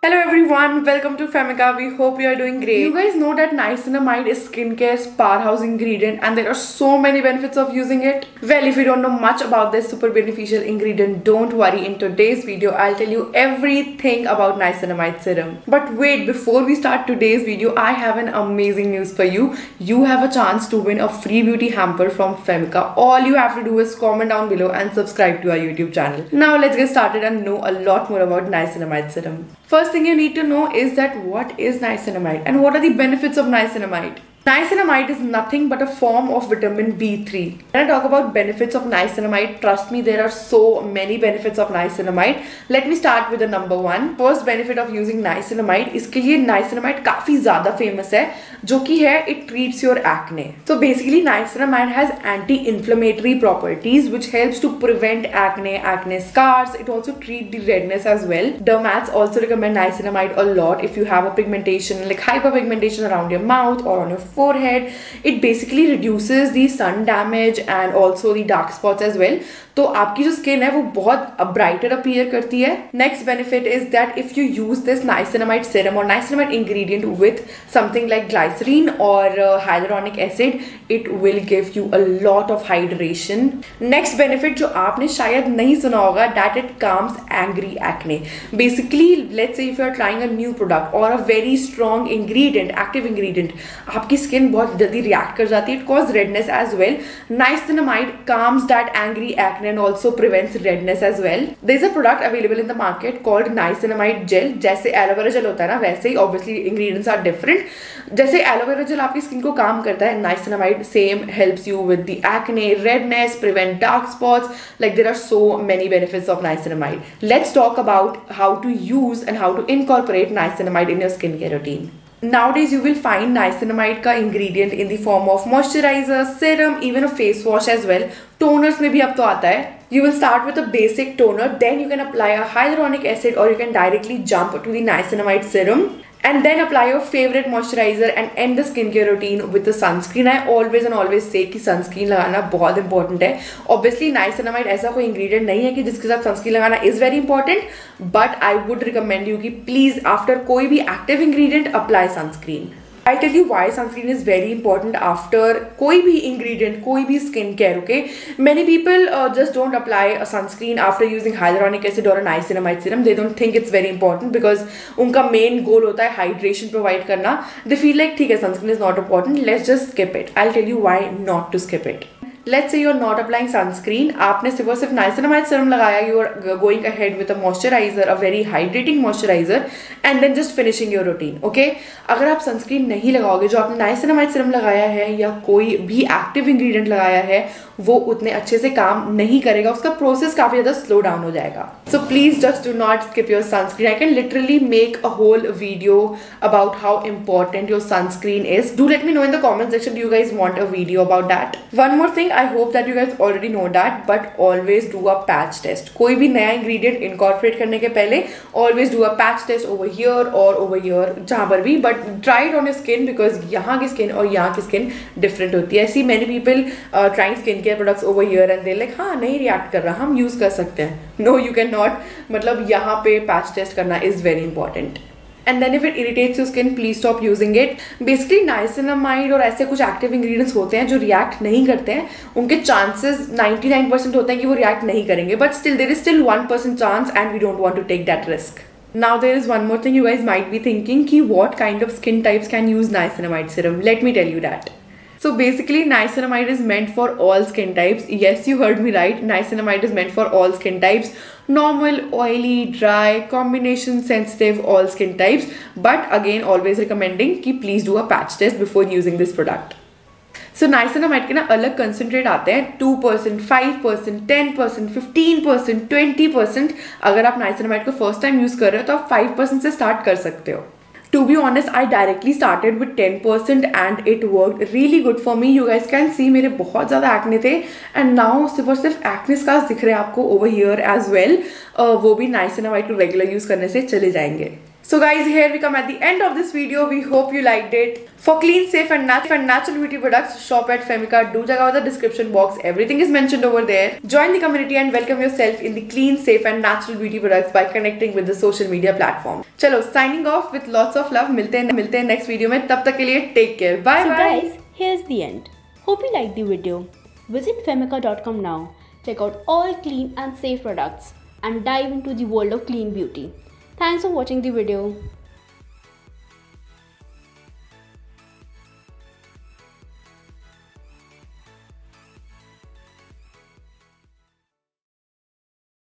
Hello everyone, welcome to Femica. We hope you are doing great. You guys know that niacinamide is skincare's powerhouse ingredient and there are so many benefits of using it. Well, if you don't know much about this super beneficial ingredient, don't worry. In today's video, I'll tell you everything about niacinamide serum. But wait, before we start today's video, I have an amazing news for you. You have a chance to win a free beauty hamper from Femica. All you have to do is comment down below and subscribe to our YouTube channel. Now let's get started and know a lot more about niacinamide serum. First thing you need to know is that what is niacinamide and what are the benefits of niacinamide. Niacinamide is nothing but a form of vitamin B3. When I talk about benefits of niacinamide, trust me, there are so many benefits of niacinamide. Let me start with the number one. First benefit of using niacinamide, इसके लिए niacinamide काफी ज़्यादा famous है, जो कि है it treats your acne. So basically niacinamide has anti-inflammatory properties which helps to prevent acne scars. It also treats the redness as well. Dermats also recommend niacinamide a lot if you have a pigmentation like hyperpigmentation around your mouth or on your forehead. It basically reduces the sun damage and also the dark spots as well. तो आपकी जो skin है वो बहुत brighter appear करती है. Next benefit is that if you use this niacinamide serum or niacinamide ingredient with something like glycerine or hyaluronic acid, it will give you a lot of hydration. Next benefit जो आपने शायद नहीं सुना होगा, that it calms angry acne. Basically let's say if you are trying a new product or a very strong ingredient, active ingredient, आपकी skin बहुत जल्दी react कर जाती है. It cause redness as well. Niacinamide calms that angry acne and also prevents redness as well. There is a product available in the market called niacinamide gel. जैसे aloe vera gel होता है ना, वैसे ही obviously ingredients are different. जैसे aloe vera gel आपकी skin को काम करता है, niacinamide same helps you with the acne, redness, prevent dark spots. Like there are so many benefits of niacinamide. Let's talk about how to use and how to incorporate niacinamide in your skincare routine. Nowadays you will find niacinamide का ingredient in the form of moisturizer, serum, even a face wash as well. Toners में भी अब तो आता है. You will start with a basic toner, then you can apply a hyaluronic acid or you can directly jump to the niacinamide serum. And then apply your favorite moisturizer and end the skincare routine with the sunscreen. I always say कि sunscreen लगाना बहुत important है. Obviously niacinamide ऐसा कोई ingredient नहीं है कि जिसके साथ sunscreen लगाना is very important, but I would recommend you कि please after कोई भी active ingredient apply sunscreen. I'll tell you why sunscreen is very important after कोई भी ingredient, कोई भी skincare, okay? Many people just don't apply a sunscreen after using hyaluronic acid or a niacinamide serum. They don't think it's very important because उनका main goal होता है hydration provide करना. They feel like ठीक है, sunscreen is not important, let's just skip it. I'll tell you why not to skip it. Let's say you're not applying sunscreen, आपने सिर्फ niacinamide serum लगाया, you are going ahead with a moisturizer, a very hydrating moisturizer, and then just finishing your routine, okay? अगर आप sunscreen नहीं लगाओगे, जो आपने niacinamide serum लगाया है या कोई भी active ingredient लगाया है, वो उतने अच्छे से काम नहीं करेगा, उसका प्रोसेस काफी ज़्यादा स्लो डाउन हो जाएगा. So please just do not skip your sunscreen. I can literally make a whole video about how important your sunscreen is. Do let me know in the comment section, do you guys want a video about that? One more thing, I hope that you guys already know that, but always do a patch test. कोई भी नया ingredient incorporate करने के पहले always do a patch test over here or over here, जहाँ पर भी, but try it on your skin because यहाँ की skin और यहाँ की skin different होती है. I see many people trying skincare products over here and they're like, हाँ नहीं react कर रहा, हम use कर सकते हैं. No, you cannot. मतलब यहाँ पे patch test करना is very important. And then if it irritates your skin, please stop using it. Basically niacinamide और ऐसे कुछ active ingredients होते हैं जो react नहीं करते हैं. उनके chances 99% होते हैं कि वो react नहीं करेंगे. But still there is still 1% chance and we don't want to take that risk. Now there is one more thing you guys might be thinking कि what kind of skin types can use niacinamide serum. Let me tell you that. So basically niacinamide is meant for all skin types. Yes, you heard me right. Niacinamide is meant for all skin types. Normal, oily, dry, combination sensitive, all skin types. But again, always recommending कि please do a patch test before using this product. So niacinamide के ना अलग concentrate आते हैं 2%, 5%, 10%, 15%, 20%. अगर आप niacinamide को first time use कर रहे हो तो आप 5% से start कर सकते हो. To be honest, I directly started with 10% and it worked really good for me. You guys can see मेरे बहुत ज़्यादा acne थे and now सिर्फ और सिर्फ acne scars दिख रहे हैं आपको over here as well. वो भी niacinamide को regular use करने से चले जाएंगे. So guys, here we come at the end of this video. We hope you liked it. For clean, safe and natural beauty products, shop at Femica. Do check out the description box. Everything is mentioned over there. Join the community and welcome yourself in the clean, safe and natural beauty products by connecting with the social media platform. Chalo, signing off with lots of love. मिलते हैं next video में. तब तक के लिए take care. Bye bye. So guys, here's the end. Hope you liked the video. Visit femica.com now. Check out all clean and safe products and dive into the world of clean beauty. Thanks for watching the video.